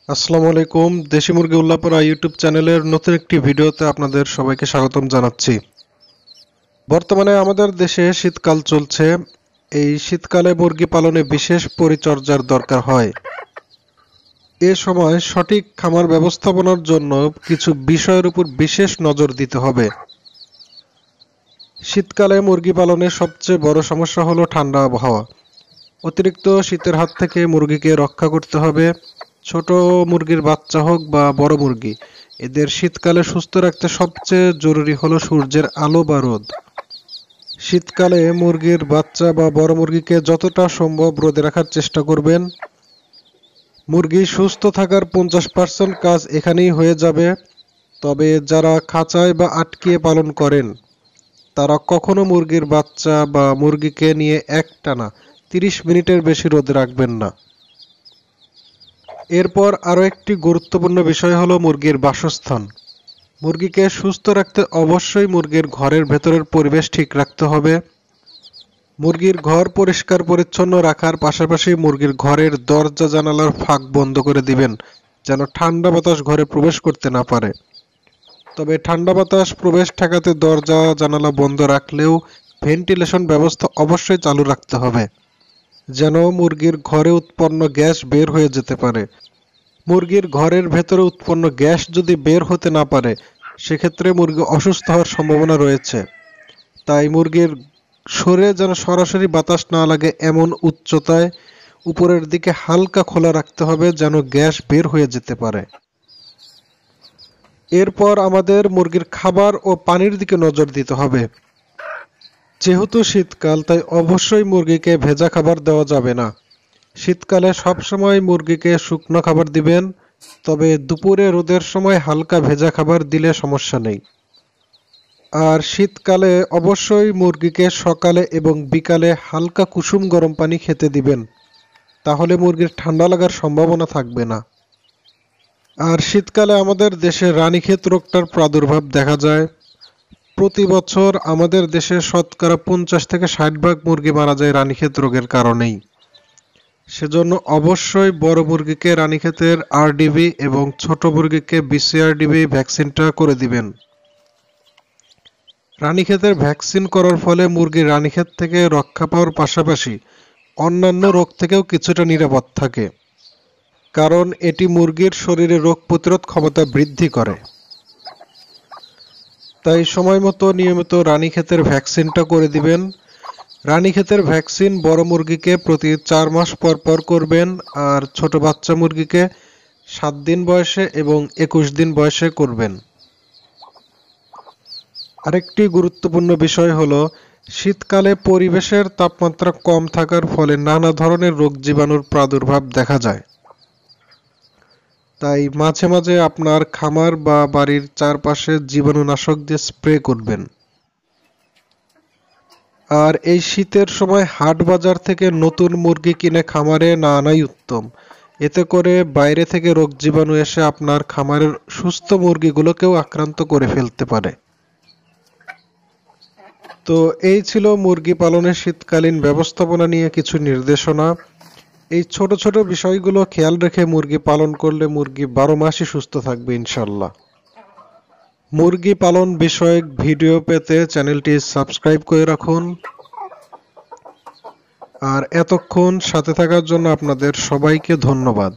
আসসালামু আলাইকুম। দেশি মুরগি উল্লাপাড়া ইউটিউব চ্যানেলের নতুন একটি ভিডিওতে আপনাদের সবাইকে স্বাগতম জানাচ্ছি। বর্তমানে আমাদের দেশে শীতকাল চলছে। এই শীতকালে মুরগি পালনে বিশেষ পরিচর্যার দরকার হয়। এ সময় সঠিক খামার ব্যবস্থাপনার জন্য কিছু বিষয়ের উপর বিশেষ নজর দিতে হবে। শীতকালে মুরগি পালনের সবচেয়ে বড় সমস্যা হলো ঠান্ডা আবহাওয়া। অতিরিক্ত শীতের হাত থেকে মুরগিকে রক্ষা করতে হবে। ছোট মুরগির বাচ্চা হোক বা বড় মুরগি, এদের শীতকালে সুস্থ রাখতে সবচেয়ে জরুরি হলো সূর্যের আলো বা রোদ। শীতকালে মুরগির বাচ্চা বা বড় মুরগিকে যতটা সম্ভব রোদে রাখার চেষ্টা করবেন। মুরগি সুস্থ থাকার 50% কাজ এখানেই হয়ে যাবে। তবে যারা খাঁচায় বা আটকিয়ে পালন করেন, তারা কখনো মুরগির বাচ্চা বা মুরগিকে নিয়ে একটানা 30 মিনিটের বেশি রোদে রাখবেন না। এরপর আরও একটি গুরুত্বপূর্ণ বিষয় হলো মুরগির বাসস্থান। মুরগিকে সুস্থ রাখতে অবশ্যই মুরগির ঘরের ভেতরের পরিবেশ ঠিক রাখতে হবে। মুরগির ঘর পরিষ্কার পরিচ্ছন্ন রাখার পাশাপাশি মুরগির ঘরের দরজা জানালার ফাঁক বন্ধ করে দিবেন, যেন ঠান্ডা বাতাস ঘরে প্রবেশ করতে না পারে। তবে ঠান্ডা বাতাস প্রবেশ ঠেকাতে দরজা জানালা বন্ধ রাখলেও ভেন্টিলেশন ব্যবস্থা অবশ্যই চালু রাখতে হবে, যেন মুরগির ঘরে উৎপন্ন গ্যাস বের হয়ে যেতে পারে। মুরগির ঘরের ভেতরে উৎপন্ন গ্যাস যদি বের হতে না পারে, সেক্ষেত্রে মুরগি অসুস্থ হওয়ার সম্ভাবনা রয়েছে। তাই মুরগির শরীরে যেন সরাসরি বাতাস না লাগে এমন উচ্চতায় উপরের দিকে হালকা খোলা রাখতে হবে, যেন গ্যাস বের হয়ে যেতে পারে। এরপর আমাদের মুরগির খাবার ও পানির দিকে নজর দিতে হবে। যেহেতু শীতকাল, তাই অবশ্যই মুরগিকে ভেজা খাবার দেওয়া যাবে না। শীতকালে সবসময় মুরগিকে শুকনো খাবার দিবেন, তবে দুপুরে রোদের সময় হালকা ভেজা খাবার দিলে সমস্যা নেই। আর শীতকালে অবশ্যই মুরগিকে সকালে এবং বিকালে হালকা কুসুম গরম পানি খেতে দিবেন, তাহলে মুরগির ঠান্ডা লাগার সম্ভাবনা থাকবে না। আর শীতকালে আমাদের দেশে রানীক্ষেত রোগটার প্রাদুর্ভাব দেখা যায়। প্রতি বছর আমাদের দেশে শতকরা 50 থেকে 60 ভাগ মুরগি মারা যায় রানীক্ষেত রোগের কারণেই। সেজন্য অবশ্যই বড় মুরগিকে রানীক্ষেতের আরডিবি এবং ছোট মুরগিকে বিসিআরডিবি ভ্যাকসিনটা করে দিবেন। রানীক্ষেতের ভ্যাকসিন করার ফলে মুরগি রানীক্ষেত থেকে রক্ষা পাওয়ার পাশাপাশি অন্যান্য রোগ থেকেও কিছুটা নিরাপদ থাকে, কারণ এটি মুরগির শরীরে রোগ প্রতিরোধ ক্ষমতা বৃদ্ধি করে। তাই সময় মতো নিয়মিত রানীক্ষেতের ভ্যাকসিনটা করে দিবেন। রানীক্ষেতের ভ্যাকসিন বড় মুরগিকে প্রতি 4 মাস পর পর করবেন, আর ছোট বাচ্চা মুরগিকে 7 দিন বয়সে এবং 21 দিন বয়সে করবেন। আরেকটি গুরুত্বপূর্ণ বিষয় হলো, শীতকালে পরিবেশের তাপমাত্রা কম থাকার ফলে নানা ধরনের রোগ জীবাণুর প্রাদুর্ভাব দেখা যায়। তাই মাঝে মাঝে আপনার খামার বা বাড়ির চারপাশে জীবাণুনাশক দিয়ে স্প্রে করবেন। আর এই শীতের সময় হাট বাজার থেকে নতুন মুরগি কিনে খামারে না আনাই উত্তম। এতে করে বাইরে থেকে রোগ জীবাণু এসে আপনার খামারের সুস্থ মুরগিগুলোকেও আক্রান্ত করে ফেলতে পারে। তো এই ছিল মুরগি পালনের শীতকালীন ব্যবস্থাপনা নিয়ে কিছু নির্দেশনা। এই ছোট ছোট বিষয়গুলো খেয়াল রেখে মুরগি পালন করলে মুরগি 12 মাসই সুস্থ থাকবে ইনশাল্লাহ। মুরগি পালন বিষয়ক ভিডিও পেতে চ্যানেলটি সাবস্ক্রাইব করে রাখুন। আর এতক্ষণ সাথে থাকার জন্য আপনাদের সবাইকে ধন্যবাদ।